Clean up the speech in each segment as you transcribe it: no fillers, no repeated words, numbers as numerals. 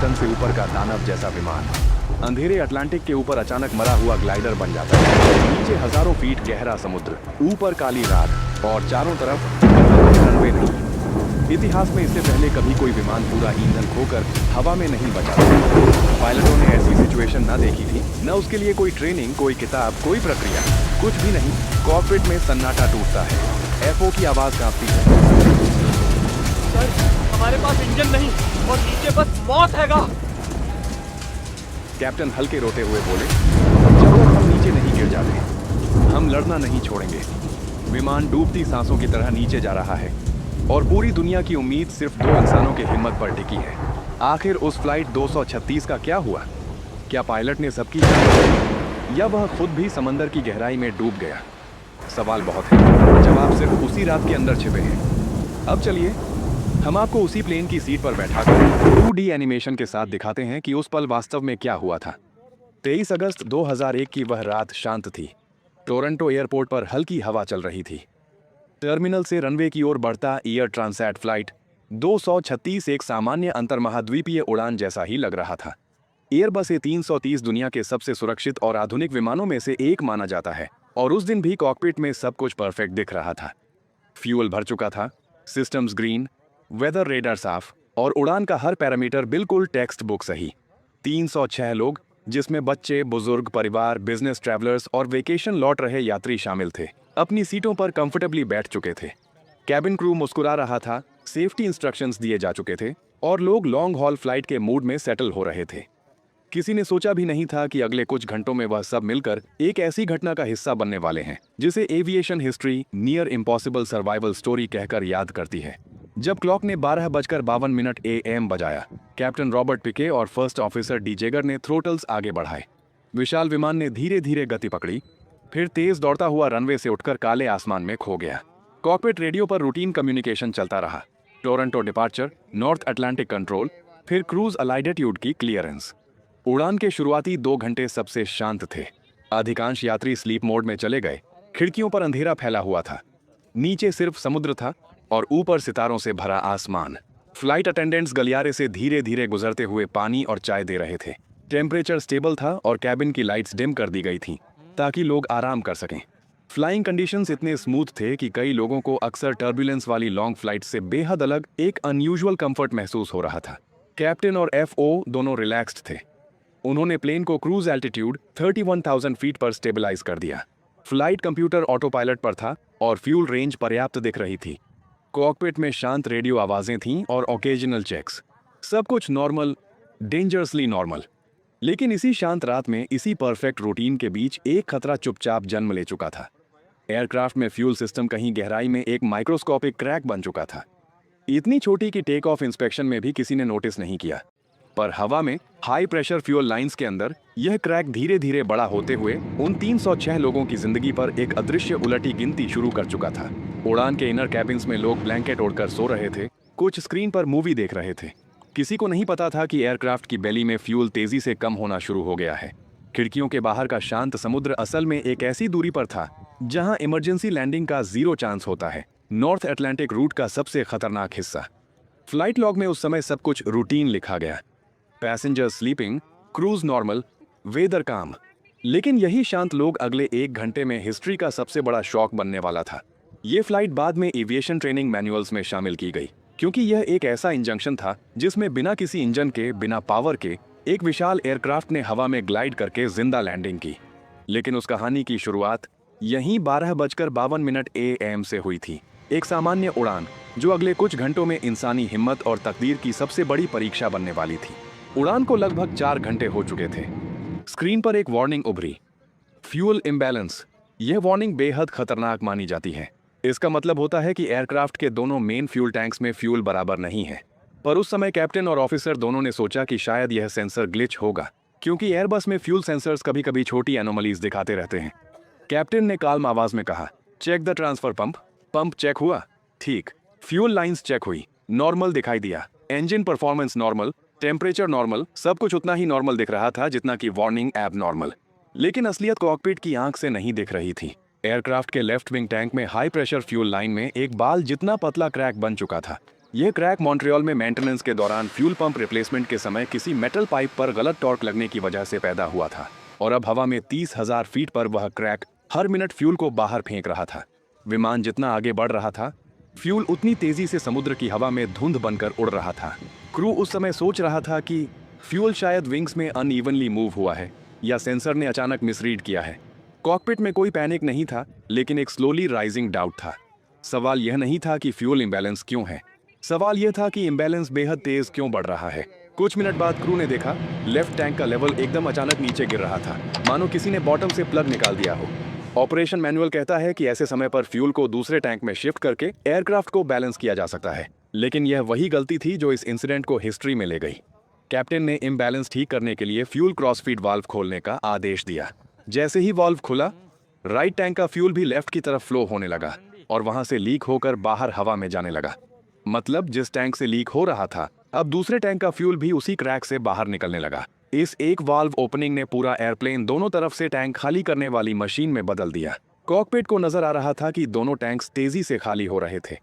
Ton से ऊपर का दानव जैसा विमान अंधेरे अटलांटिक के ऊपर अचानक मरा हुआ ग्लाइडर बन जाता है। नीचे हजारों फीट गहरा समुद्र, ऊपर काली रात और चारों तरफ रनवे नहीं। इतिहास में इससे पहले कभी कोई विमान पूरा ईंधन खोकर हवा में नहीं बचा था। पायलटों ने ऐसी सिचुएशन ना देखी थी, न उसके लिए कोई ट्रेनिंग, कोई किताब, कोई प्रक्रिया, कुछ भी नहीं। कॉकपिट में सन्नाटा टूटता है, एफओ की आवाज कांपती है। सर, हमारे पास इंजन नहीं और नीचे बस मौत हैगा। कैप्टन हल्के रोते हुए बोले, जब तक हम नीचे नहीं गिर जाते हम लड़ना नहीं छोड़ेंगे। विमान डूबती सांसों की तरह नीचे जा रहा है और पूरी दुनिया की उम्मीद सिर्फ 2 इंसानों की हिम्मत पर टिकी है। आखिर उस फ्लाइट 236 का क्या हुआ? क्या पायलट ने सबकी जान बचाई या वह खुद भी समंदर की गहराई में डूब गया? सवाल बहुत है, जवाब सिर्फ उसी रात के अंदर छिपे हैं। अब चलिए हम आपको उसी प्लेन की सीट पर बैठाकर 2D एनिमेशन के साथ दिखाते हैं कि उस पल वास्तव में क्या हुआ था। 23 अगस्त 2001 की वह रात शांत थी। टोरंटो एयरपोर्ट पर हल्की हवा चल रही थी। टर्मिनल से रनवे की ओर बढ़ता एयर ट्रांसैट फ्लाइट 236 एक सामान्य अंतर्महाद्वीपीय उड़ान जैसा ही लग रहा था। एयरबस A330 दुनिया के सबसे सुरक्षित और आधुनिक विमानों में से एक माना जाता है और उस दिन भी कॉकपिट में सब कुछ परफेक्ट दिख रहा था। फ्यूल भर चुका था, सिस्टम्स ग्रीन, वेदर रेडार साफ और उड़ान का हर पैरामीटर बिल्कुल टेक्स्ट बुक सही। 306 लोग, जिसमें बच्चे, बुजुर्ग, परिवार, बिजनेस ट्रैवलर्स और वेकेशन लौट रहे यात्री शामिल थे, अपनी सीटों पर कंफर्टेबली बैठ चुके थे। कैबिन क्रू मुस्कुरा रहा था, सेफ्टी इंस्ट्रक्शंस दिए जा चुके थे और लोग लॉन्ग हॉल फ्लाइट के मूड में सेटल हो रहे थे। किसी ने सोचा भी नहीं था कि अगले कुछ घंटों में वह सब मिलकर एक ऐसी घटना का हिस्सा बनने वाले हैं जिसे aviation history near impossible survival story कहकर याद करती है। जब क्लॉक ने 12:52 AM बजाया, कैप्टन रॉबर्ट पिके और फर्स्ट ऑफिसर डी जेगर ने थ्रोटल्स आगे बढ़ाए। विशाल विमान ने धीरे धीरे गति पकड़ी, फिर तेज दौड़ता हुआ रनवे से उठकर काले आसमान में खो गया। कॉकपिट रेडियो पर रूटीन कम्युनिकेशन चलता रहा। Toronto departure, north Atlantic control, फिर क्रूज अलाइडेट्यूड की क्लियरेंस। उड़ान के शुरुआती 2 घंटे सबसे शांत थे। अधिकांश यात्री स्लीप मोड में चले गए। खिड़कियों पर अंधेरा फैला हुआ था। नीचे सिर्फ समुद्र था और ऊपर सितारों से भरा आसमान। फ्लाइट अटेंडेंट्स गलियारे से धीरे धीरे गुजरते हुए पानी और चाय दे रहे थे। टेम्परेचर स्टेबल था और कैबिन की लाइट्स डिम कर दी गई थीं ताकि लोग आराम कर सकें। फ्लाइंग कंडीशंस इतने स्मूथ थे कि कई लोगों को अक्सर टर्बुलेंस वाली लॉन्ग फ्लाइट से बेहद अलग एक अनयूजुअल कंफर्ट महसूस हो रहा था। कैप्टन और एफओ दोनों रिलैक्स्ड थे। उन्होंने प्लेन को क्रूज एल्टीट्यूड 31,000 फीट पर स्टेबलाइज कर दिया। फ्लाइट कंप्यूटर ऑटो पायलट पर था और फ्यूल रेंज पर्याप्त दिख रही थी। कॉकपिट में शांत रेडियो आवाजें थीं और ओकेजनल चेक्स। सब कुछ नॉर्मल, डेंजरसली नॉर्मल। लेकिन इसी शांत रात में, इसी परफेक्ट रूटीन के बीच एक खतरा चुपचाप जन्म ले चुका था। एयरक्राफ्ट में फ्यूल सिस्टम कहीं गहराई में एक माइक्रोस्कोपिक क्रैक बन चुका था। इतनी छोटी कि टेक ऑफ इंस्पेक्शन में भी किसी ने नोटिस नहीं किया, पर हवा में हाई प्रेशर फ्यूल लाइंस के अंदर यह क्रैक धीरे धीरे बड़ा होते हुए उन 306 लोगों की जिंदगी पर एक अदृश्य उलटी गिनती शुरू कर चुका था। उड़ान के इनर कैबिन्स में लोग ब्लैंकेट ओढ़कर सो रहे थे, कुछ स्क्रीन पर मूवी देख रहे थे। किसी को नहीं पता था कि एयरक्राफ्ट की बेली में फ्यूल तेजी से कम होना शुरू हो गया है। खिड़कियों के बाहर का शांत समुद्र असल में एक ऐसी दूरी पर था जहां इमरजेंसी लैंडिंग का 0 चांस होता है। नॉर्थ अटलांटिक रूट का सबसे खतरनाक हिस्सा। फ्लाइट लॉग में उस समय सब कुछ रूटीन लिखा गया। Passenger sleeping, cruise normal, weather calm. लेकिन यही शांत लोग अगले 1 घंटे में हिस्ट्री का सबसे बड़ा शॉक बनने वाला था। ये फ्लाइट बाद में एविएशन ट्रेनिंग मैनुअल्स में शामिल की गई, क्योंकि यह एक ऐसा इंजंक्शन था जिसमें बिना किसी इंजन के, बिना पावर के, एक विशाल एयरक्राफ्ट ने हवा में ग्लाइड करके जिंदा लैंडिंग की। लेकिन उस कहानी की शुरुआत यहीं 12:52 AM से हुई थी। एक सामान्य उड़ान जो अगले कुछ घंटों में इंसानी हिम्मत और तकदीर की सबसे बड़ी परीक्षा बनने वाली थी। उड़ान को लगभग 4 घंटे हो चुके थे। स्क्रीन पर एक वार्निंग उभरी, फ्यूल इम्बैलेंस। यह वार्निंग बेहद खतरनाक मानी जाती है। इसका मतलब होता है कि एयरक्राफ्ट के दोनों मेन फ्यूल टैंक्स में फ्यूल बराबर नहीं है। पर उस समय कैप्टन और ऑफिसर दोनों ने सोचा कि शायद यह सेंसर ग्लिच होगा, क्योंकि एयरबस में फ्यूल सेंसर्स कभी कभी छोटी एनोमलीज दिखाते रहते हैं। कैप्टन ने काल्म आवाज में कहा, check the transfer pump. Pump check हुआ? ठीक। फ्यूल लाइंस चेक हुई, नॉर्मल दिखाई दिया। Engine performance normal, temperature normal, सब कुछ उतना ही नॉर्मल दिख रहा था जितना कि वार्निंग एब नॉर्मल। लेकिन असलियत कॉकपिट की आंख से नहीं दिख रही थी। एयरक्राफ्ट के लेफ्ट विंग टैंक में हाई प्रेशर फ्यूल लाइन में एक बाल जितना पतला क्रैक बन चुका था। यह क्रैक मॉन्ट्रियल में मेंटेनेंस के दौरान फ्यूल पंप रिप्लेसमेंट के समय किसी मेटल पाइप पर गलत टॉर्क लगने की वजह से पैदा हुआ था और अब हवा में 30,000 फीट पर वह क्रैक हर मिनट फ्यूल को बाहर फेंक रहा था। विमान जितना आगे बढ़ रहा था, फ्यूल उतनी तेजी से समुद्र की हवा में धुंध बनकर उड़ रहा था। क्रू उस समय सोच रहा था कि फ्यूल शायद विंग्स में अनइवनली मूव हुआ है या सेंसर ने अचानक मिसरीड किया है। कॉकपिट में कोई पैनिक नहीं था, लेकिन एक स्लोली राइजिंग डाउट था। सवाल यह नहीं था कि फ्यूल इम्बैलेंस क्यों है, सवाल यह था कि इम्बैलेंस बेहद तेज क्यों बढ़ रहा है। कुछ मिनट बाद क्रू ने देखा लेफ्ट टैंक का लेवल एकदम अचानक नीचे गिर रहा था, मानो किसी ने बॉटम से प्लग निकाल दिया हो। ऑपरेशन मैनुअल कहता है कि ऐसे समय पर फ्यूल को दूसरे टैंक में शिफ्ट करके एयरक्राफ्ट को बैलेंस किया जा सकता है, लेकिन यह वही गलती थी जो इस इंसिडेंट को हिस्ट्री में ले गई। कैप्टन ने इम्बैलेंस ठीक करने के लिए फ्यूल क्रॉसफीड वाल्व खोलने का आदेश दिया। जैसे ही वाल्व खुला, राइट टैंक का फ्यूल भी लेफ्ट की तरफ फ्लो होने लगा और वहां से लीक होकर बाहर हवा में जाने लगा। मतलब जिस टैंक से लीक हो रहा था, अब दूसरे टैंक का फ्यूल भी उसी क्रैक से बाहर निकलने लगा। इस एक वाल्व ओपनिंग ने पूरा एयरप्लेन दोनों तरफ से टैंक खाली करने वाली मशीन में बदल दिया। कॉकपिट को नजर आ रहा था कि दोनों टैंक्स तेजी से खाली हो रहे थे,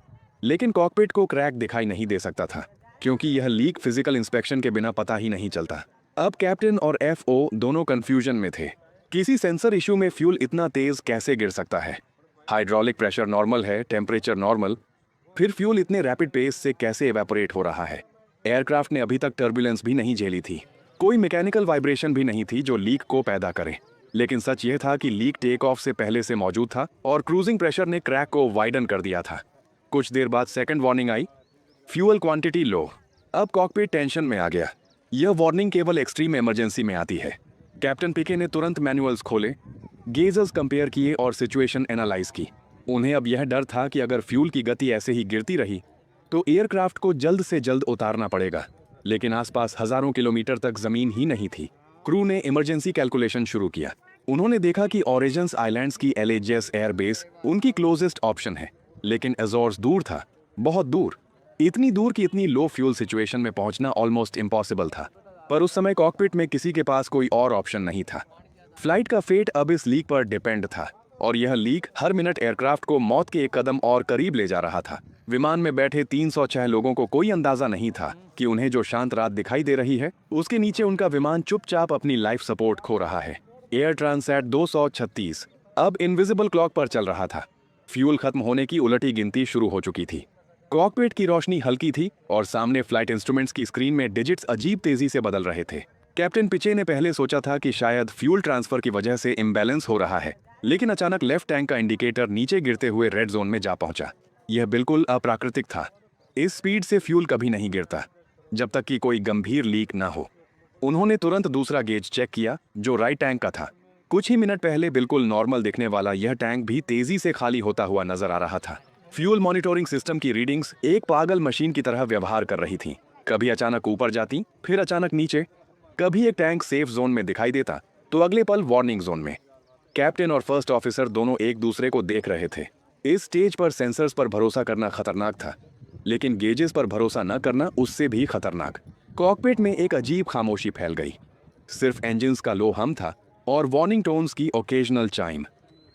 लेकिन कॉकपिट को क्रैक दिखाई नहीं दे सकता था क्योंकि यह लीक फिजिकल इंस्पेक्शन के बिना पता ही नहीं चलता। अब कैप्टन और एफओ दोनों कंफ्यूजन में थे। किसी सेंसर इशू में फ्यूल इतना तेज कैसे गिर सकता है? हाइड्रोलिक प्रेशर नॉर्मल है, टेम्परेचर नॉर्मल, फिर फ्यूल इतने रैपिड पेस से कैसे एवेपोरेट हो रहा है? एयरक्राफ्ट ने अभी तक टर्बुलेंस भी नहीं झेली थी, कोई मैकेनिकल वाइब्रेशन भी नहीं थी जो लीक को पैदा करे। लेकिन सच यह था कि लीक टेक ऑफ से पहले से मौजूद था और क्रूजिंग प्रेशर ने क्रैक को वाइडन कर दिया था। कुछ देर बाद सेकंड वार्निंग आई, फ्यूल क्वांटिटी लो। अब कॉकपिट टेंशन में आ गया। यह वार्निंग केवल एक्सट्रीम इमरजेंसी में आती है। कैप्टन पीके ने तुरंत मैनुअल्स खोले, गेजर्स कंपेयर किए और सिचुएशन एनालाइज की। उन्हें अब यह डर था कि अगर फ्यूल की गति ऐसे ही गिरती रही तो एयरक्राफ्ट को जल्द से जल्द उतारना पड़ेगा, लेकिन आसपास हजारों किलोमीटर तक जमीन ही नहीं थी। क्रू ने इमरजेंसी कैलकुलेशन शुरू किया। उन्होंने देखा कि ऑरिजन्स आइलैंड्स की एलेजियस एयरबेस उनकी क्लोजेस्ट ऑप्शन है, लेकिन एजोर्स दूर था, बहुत दूर, इतनी दूर कि इतनी लो फ्यूल सिचुएशन में पहुंचना ऑलमोस्ट इम्पॉसिबल था। पर उस समय कॉकपिट में किसी के पास कोई और ऑप्शन नहीं था। फ्लाइट का फेट अब इस लीक पर डिपेंड था और यह लीक हर मिनट एयरक्राफ्ट को मौत के एक कदम और करीब ले जा रहा था। विमान में बैठे 306 लोगों को कोई अंदाजा नहीं था कि उन्हें जो शांत रात दिखाई दे रही है उसके नीचे उनका विमान चुपचाप अपनी लाइफ सपोर्ट खो रहा है। एयर ट्रांसैट 236 अब इनविजिबल क्लॉक पर चल रहा था। फ्यूल खत्म होने की उलटी गिनती शुरू हो चुकी थी। कॉकपिट की रोशनी हल्की थी और सामने फ्लाइट इंस्ट्रूमेंट्स की स्क्रीन में डिजिट्स अजीब तेजी से बदल रहे थे। कैप्टन पिचे ने पहले सोचा था कि शायद फ्यूल ट्रांसफर की वजह से इम्बैलेंस हो रहा है, लेकिन अचानक लेफ्ट टैंक का इंडिकेटर नीचे गिरते हुए रेड जोन में जा पहुंचा। यह बिल्कुल अप्राकृतिक था। इस स्पीड से फ्यूल कभी नहीं गिरता जब तक कि कोई गंभीर लीक ना हो। उन्होंने तुरंत दूसरा गेज चेक किया जो राइट टैंक का था। कुछ ही मिनट पहले बिल्कुल नॉर्मल दिखने वाला यह टैंक भी तेजी से खाली होता हुआ नजर आ रहा था। फ्यूल मॉनिटरिंग सिस्टम की रीडिंग्स एक पागल मशीन की तरह व्यवहार कर रही थी। कभी अचानक ऊपर जाती, फिर अचानक नीचे। कभी एक टैंक सेफ जोन में दिखाई देता तो अगले पल वार्निंग जोन में। कैप्टन और फर्स्ट ऑफिसर दोनों एक दूसरे को देख रहे थे। इस स्टेज पर सेंसर्स पर भरोसा करना खतरनाक था, लेकिन गेजेस पर भरोसा न करना उससे भी खतरनाक। कॉकपिट में एक अजीब खामोशी फैल गई। सिर्फ इंजन्स का लो हम था और वार्निंग टोन्स की ओकेजनल चाइम।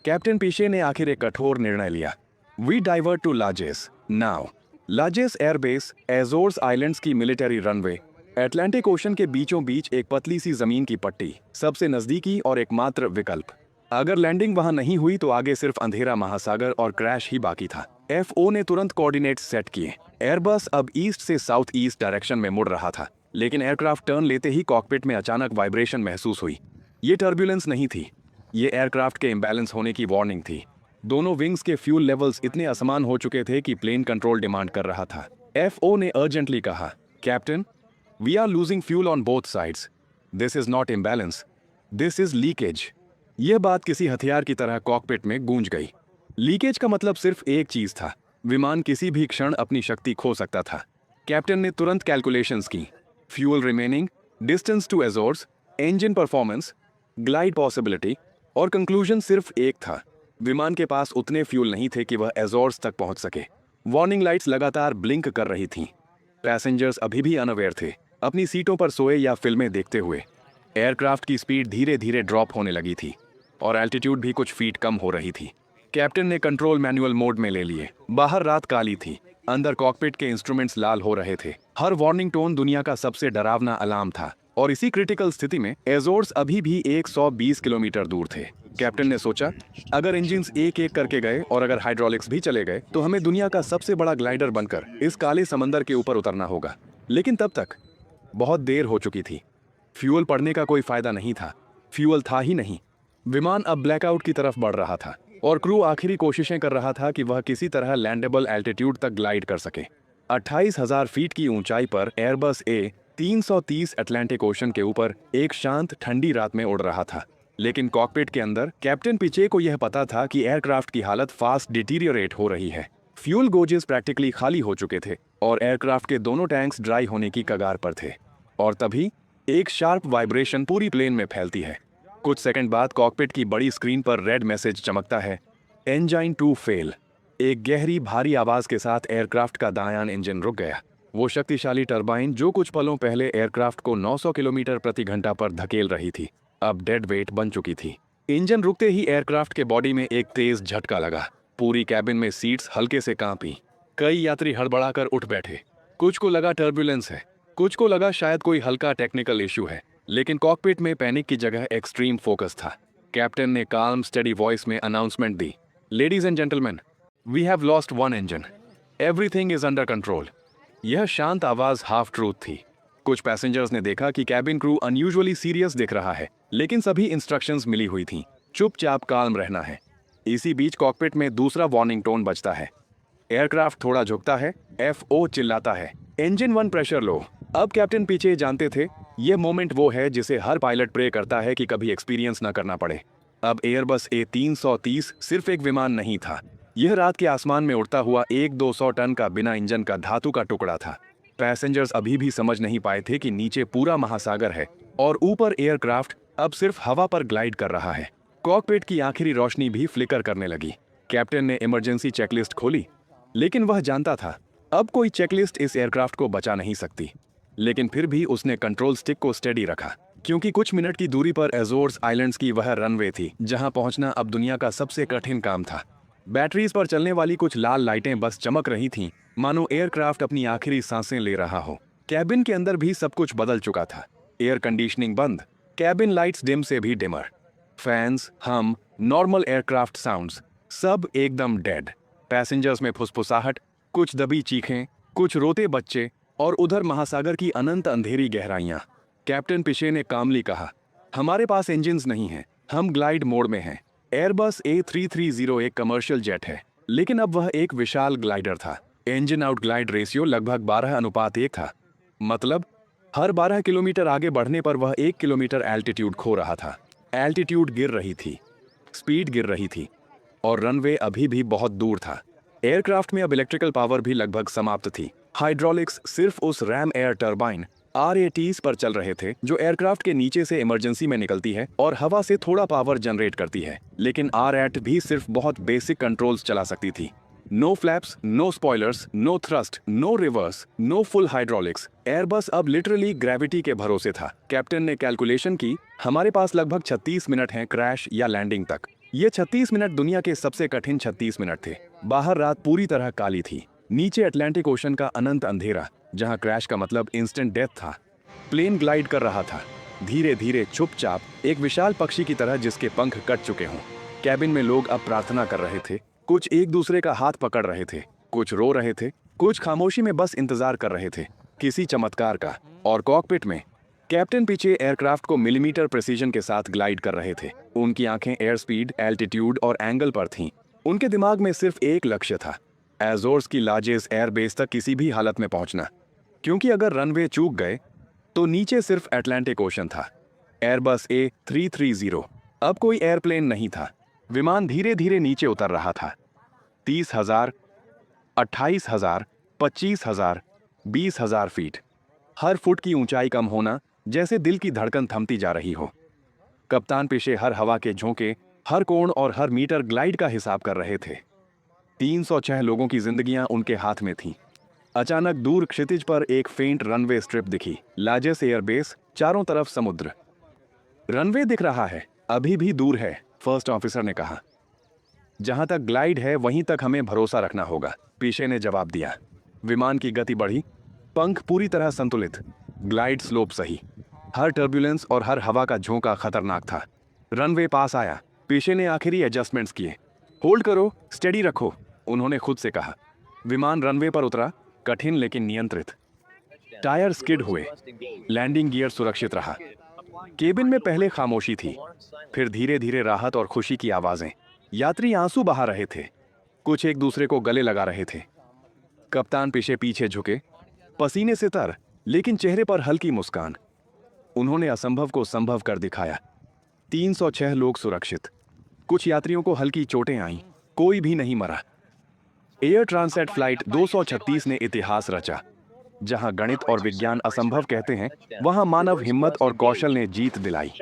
कैप्टन पीशे ने आखिर एक कठोर निर्णय लिया। We divert to Lajes now. Lajes airbase Azores islands की मिलिट्री रनवे, अटलांटिक ओशन के बीचों बीच एक पतली सी जमीन की पट्टी, सबसे नजदीकी और एकमात्र विकल्प। अगर लैंडिंग वहां नहीं हुई तो आगे सिर्फ अंधेरा महासागर और क्रैश ही बाकी था। एफओ ने तुरंत कोऑर्डिनेट्स सेट किए। एयरबस अब ईस्ट से साउथ ईस्ट डायरेक्शन में मुड़ रहा था, लेकिन एयरक्राफ्ट टर्न लेते ही कॉकपिट में अचानक वाइब्रेशन महसूस हुई। ये टर्बुलेंस नहीं थी, ये एयरक्राफ्ट के इम्बैलेंस होने की वार्निंग थी। दोनों विंग्स के फ्यूल लेवल्स इतने असमान हो चुके थे कि प्लेन कंट्रोल डिमांड कर रहा था। एफओ ने अर्जेंटली कहा, captain, we are losing fuel on both sides. This is not imbalance, this is leakage. यह बात किसी हथियार की तरह कॉकपिट में गूंज गई। लीकेज का मतलब सिर्फ एक चीज था, विमान किसी भी क्षण अपनी शक्ति खो सकता था। कैप्टन ने तुरंत कैलकुलेशंस की। Fuel remaining, distance to Azores, engine performance, glide possibility और कंक्लूजन सिर्फ एक था। विमान के पास उतने फ्यूल नहीं थे कि वह एजोर्स तक पहुंच सके। वार्निंग लाइट्स लगातार ब्लिंक कर रही थीं। पैसेंजर्स अभी भी अनअवेयर थे, अपनी सीटों पर सोए या फिल्में देखते हुए। एयरक्राफ्ट की स्पीड धीरे धीरे ड्रॉप होने लगी थी और एल्टीट्यूड भी कुछ फीट कम हो रही थी। कैप्टन ने कंट्रोल मैनुअल मोड में ले लिए। बाहर रात काली थी, अंदर कॉकपिट के इंस्ट्रूमेंट्स लाल हो रहे थे। हर वार्निंग टोन दुनिया का सबसे डरावना अलार्म था। और इसी क्रिटिकल स्थिति में एजोर्स अभी भी 120 किलोमीटर दूर थे। कैप्टन ने सोचा, अगर इंजिन्स एक एक करके गए और अगर हाइड्रोलिक्स भी चले गए तो हमें दुनिया का सबसे बड़ा ग्लाइडर बनकर इस काले समंदर के ऊपर उतरना होगा। लेकिन तब तक बहुत देर हो चुकी थी। फ्यूल पड़ने का कोई फायदा नहीं था। फ्यूल था ही नहीं। विमान अब ब्लैकआउट की तरफ बढ़ रहा था और क्रू आखिरी कोशिशें कर रहा था कि वह किसी तरह लैंडेबल एल्टीट्यूड तक ग्लाइड कर सके। 28,000 फीट की ऊंचाई पर एयरबस A330 अटलांटिक ओशन के ऊपर एक शांत ठंडी रात में उड़ रहा था। लेकिन कॉकपिट के अंदर कैप्टन पिचे को यह पता था कि एयरक्राफ्ट की हालत फास्ट डिटीरियोरेट हो रही है। फ्यूल गोजेस प्रैक्टिकली खाली हो चुके थे और एयरक्राफ्ट के दोनों टैंक्स ड्राई होने की कगार पर थे। और तभी एक शार्प वाइब्रेशन पूरी प्लेन में फैलती है। कुछ सेकंड बाद कॉकपिट की बड़ी स्क्रीन पर रेड मैसेज चमकता है, इंजन 2 फेल। एक गहरी भारी आवाज के साथ एयरक्राफ्ट का दायां इंजन रुक गया। वो शक्तिशाली टरबाइन जो कुछ पलों पहले एयरक्राफ्ट को 900 किलोमीटर प्रति घंटा पर धकेल रही थी, अब डेड वेट बन चुकी थी। इंजन रुकते ही एयरक्राफ्ट के बॉडी में एक तेज झटका लगा। पूरी कैबिन में सीट्स हल्के से कांपी। कई यात्री हड़बड़ाकर उठ बैठे। कुछ को लगा टर्बुलेंस है, कुछ को लगा शायद कोई हल्का टेक्निकल इश्यू है। लेकिन कॉकपिट में पैनिक की जगह एक्सट्रीम फोकस था। कैप्टन ने काल्म स्टेडी वॉइस में अनाउंसमेंट दी, ladies and gentleman, we have lost one engine, everything is under control. यह शांत आवाज हाफ ट्रूथ थी। कुछ पैसेंजर्स ने देखा कि कैबिन क्रू अनयूजुअली सीरियस दिख रहा है, लेकिन सभी इंस्ट्रक्शंस मिली हुई थी, चुपचाप काल्म रहना है। इसी बीच कॉकपिट में दूसरा वार्निंग टोन बजता है। एयरक्राफ्ट थोड़ा झुकता है, FO चिल्लाता है, इंजन 1 प्रेशर लो। अब कैप्टन पीछे जानते थे यह मोमेंट वो है जिसे हर पायलट प्रे करता है कि कभी एक्सपीरियंस ना करना पड़े। अब एयरबस A330 सिर्फ एक विमान नहीं था, यह रात के आसमान में उड़ता हुआ 1-200 टन का बिना इंजन का धातु का टुकड़ा था। पैसेंजर्स अभी भी समझ नहीं पाए थे कि नीचे पूरा महासागर है और ऊपर एयरक्राफ्ट अब सिर्फ हवा पर ग्लाइड कर रहा है। कॉकपिट की आखिरी रोशनी भी फ्लिकर करने लगी। कैप्टन ने इमरजेंसी चेकलिस्ट खोली, लेकिन वह जानता था अब कोई चेकलिस्ट इस एयरक्राफ्ट को बचा नहीं सकती। लेकिन फिर भी उसने कंट्रोल स्टिक को स्टेडी रखा, क्योंकि कुछ मिनट की दूरी पर एजोर्स आइलैंड्स की वह रनवे थी जहां पहुंचना अब दुनिया का सबसे कठिन काम था। बैटरीज पर चलने वाली कुछ लाल लाइटें बस चमक रही थीं, मानो एयरक्राफ्ट अपनी आखिरी सांसें ले रहा हो। कैबिन के अंदर भी सब कुछ बदल चुका था। एयर कंडीशनिंग बंद, कैबिन लाइट्स डिम से भी डिमर, फैंस, हम, नॉर्मल एयरक्राफ्ट साउंड्स, सब एकदम डेड। पैसेंजर्स में फुसफुसाहट, कुछ दबी चीखें, कुछ रोते बच्चे और उधर महासागर की अनंत अंधेरी गहराइयां। कैप्टन पिशे ने कामली कहा, हमारे पास इंजिन्स नहीं हैं, हम ग्लाइड मोड में हैं। एयरबस A330 एक कमर्शियल जेट है, लेकिन अब वह एक विशाल ग्लाइडर था। इंजन आउट ग्लाइड रेशियो लगभग 12:1 था। मतलब हर 12 किलोमीटर आगे बढ़ने पर वह 1 किलोमीटर एल्टीट्यूड खो रहा था। एल्टीट्यूड गिर रही थी, स्पीड गिर रही थी, और रनवे अभी भी बहुत दूर था। एयरक्राफ्ट में अब इलेक्ट्रिकल पावर भी लगभग समाप्त थी। हाइड्रोलिक्स सिर्फ उस रैम एयर टर्बाइन RATs पर चल रहे थे जो एयरक्राफ्ट के नीचे से इमरजेंसी में निकलती है और हवा से थोड़ा पावर जनरेट करती है। लेकिन RAT भी सिर्फ बहुत बेसिक कंट्रोल्स चला सकती थी। No flaps, no spoilers, no thrust, no reverse, no full hydraulics. Airbus अब लिटरली ग्रेविटी के भरोसे था। कैप्टन ने कैलकुलेशन की, हमारे पास लगभग 36 मिनट हैं क्रैश या लैंडिंग तक। ये 36 मिनट दुनिया के सबसे कठिन 36 मिनट थे। बाहर रात पूरी तरह काली थी, नीचे अटलांटिक ओशन का अनंत अंधेरा, जहां क्रैश का मतलब इंस्टेंट डेथ था। प्लेन ग्लाइड कर रहा था, धीरे धीरे, चुपचाप, एक विशाल पक्षी की तरह जिसके पंख कट चुके हों। कैबिन में लोग अब प्रार्थना कर रहे थे, कुछ एक दूसरे का हाथ पकड़ रहे थे, कुछ रो रहे थे, कुछ खामोशी में बस इंतजार कर रहे थे किसी चमत्कार का। और कॉकपिट में कैप्टन पीछे एयरक्राफ्ट को मिलीमीटर प्रिसीजन के साथ ग्लाइड कर रहे थे। उनकी आंखें एयर स्पीड, एल्टीट्यूड और एंगल पर थीं। उनके दिमाग में सिर्फ एक लक्ष्य था, एजोर्स की लार्जेस्ट एयरबेस तक किसी भी हालत में पहुंचना, क्योंकि अगर रनवे चूक गए तो नीचे सिर्फ अटलांटिक ओशन था। एयरबस A330 अब कोई एयरप्लेन नहीं था। विमान धीरे धीरे नीचे उतर रहा था। 30,000, 28,000, 25,000, 20,000 फीट। हर फुट की ऊंचाई कम होना जैसे दिल की धड़कन थमती जा रही हो। कप्तान पिशे हर हवा के झोंके, हर कोण और हर मीटर ग्लाइड का हिसाब कर रहे थे। 306 लोगों की जिंदगियां उनके हाथ में थीं। अचानक दूर क्षितिज पर एक फेंट रनवे स्ट्रिप दिखी। लार्जेस्ट एयरबेस, चारों तरफ समुद्र। रनवे दिख रहा है, अभी भी दूर है, फर्स्ट ऑफिसर ने कहा। जहां तक ग्लाइड है वहीं तक हमें भरोसा रखना होगा, पिशे ने जवाब दिया। विमान की गति बढ़ी, पंख पूरी तरह संतुलित, ग्लाइड स्लोप सही। हर टर्बुलेंस और हर हवा का झोंका खतरनाक था। रनवे पास आया, पेशे ने आखिरी एडजस्टमेंट्स किए। होल्ड करो, स्टेडी रखो, उन्होंने खुद से कहा। विमान रनवे पर उतरा, कठिन लेकिन नियंत्रित। टायर स्किड हुए, लैंडिंग गियर सुरक्षित रहा। केबिन में पहले खामोशी थी, फिर धीरे धीरे राहत और खुशी की आवाजें। यात्री आंसू बहा रहे थे, कुछ एक दूसरे को गले लगा रहे थे। कप्तान पीछे झुके, पसीने से तर, लेकिन चेहरे पर हल्की मुस्कान। उन्होंने असंभव को संभव कर दिखाया। 306 लोग सुरक्षित। कुछ यात्रियों को हल्की चोटें आईं, कोई भी नहीं मरा। एयर ट्रांसेट फ्लाइट 236 ने इतिहास रचा। जहां गणित और विज्ञान असंभव कहते हैं, वहां मानव हिम्मत और कौशल ने जीत दिलाई।